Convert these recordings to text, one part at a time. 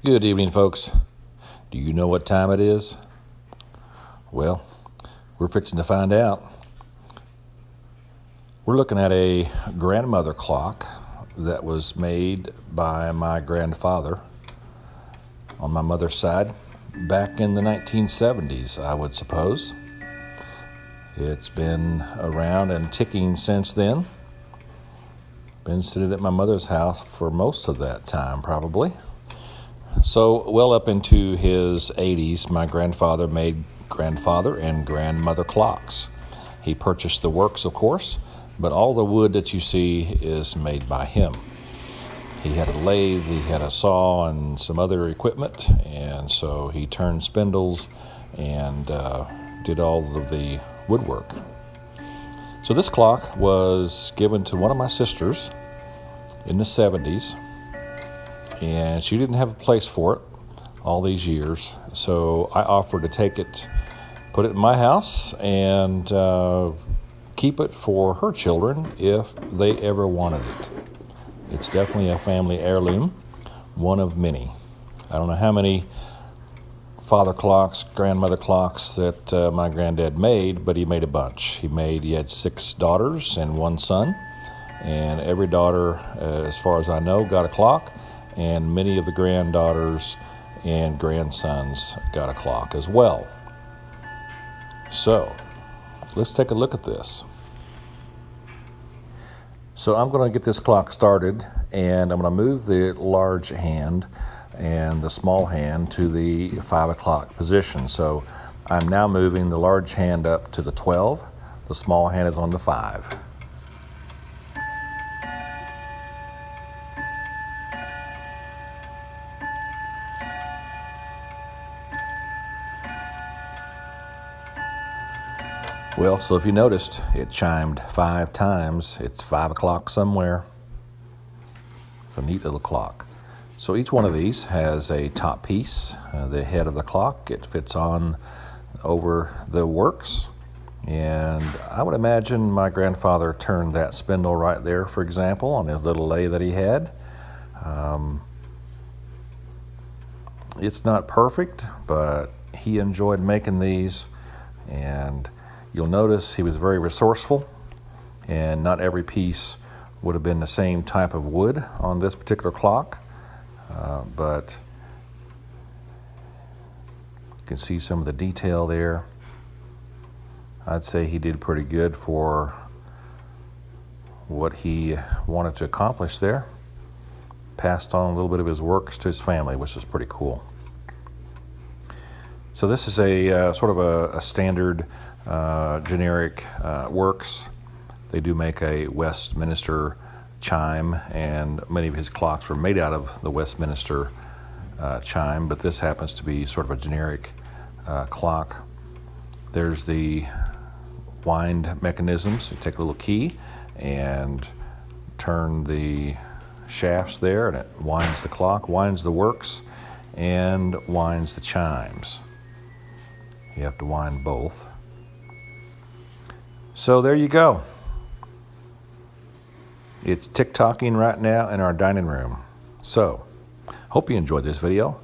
Good evening, folks. Do you know what time it is? Well, we're fixing to find out. We're looking at a grandmother clock that was made by my grandfather on my mother's side back in the 1970s, I would suppose. It's been around and ticking since then. Been sitting at my mother's house for most of that time, probably. So, well up into his 80s, my grandfather made grandfather and grandmother clocks. He purchased the works, of course, but all the wood that you see is made by him. He had a lathe, he had a saw, and some other equipment, and so he turned spindles and did all of the woodwork. So this clock was given to one of my sisters in the 70s. And she didn't have a place for it all these years. So I offered to take it, put it in my house, and keep it for her children if they ever wanted it. It's definitely a family heirloom, one of many. I don't know how many father clocks, grandmother clocks that my granddad made, but he made a bunch. He had 6 daughters and 1 son. And every daughter, as far as I know, got a clock. And many of the granddaughters and grandsons got a clock as well. So, let's take a look at this. So I'm going to get this clock started, and I'm going to move the large hand and the small hand to the 5 o'clock position. So I'm now moving the large hand up to the 12. The small hand is on the 5. Well, so if you noticed, it chimed 5 times. It's 5 o'clock somewhere. It's a neat little clock. So each one of these has a top piece, the head of the clock. It fits on over the works. And I would imagine my grandfather turned that spindle right there, for example, on his little lathe that he had. It's not perfect, but he enjoyed making these, and you'll notice he was very resourceful, and not every piece would have been the same type of wood on this particular clock, but you can see some of the detail there. I'd say he did pretty good for what he wanted to accomplish there. Passed on a little bit of his works to his family, which is pretty cool. So this is a sort of a standard generic works. They do make a Westminster chime, and many of his clocks were made out of the Westminster chime, but this happens to be sort of a generic clock. There's the wind mechanisms. You take a little key and turn the shafts there, and it winds the clock, winds the works, and winds the chimes. You have to wind both. So there you go. It's tick-tocking right now in our dining room. So, hope you enjoyed this video.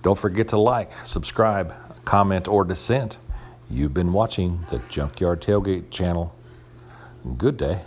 Don't forget to like, subscribe, comment, or dissent. You've been watching the Junkyard Tailgate channel. Good day.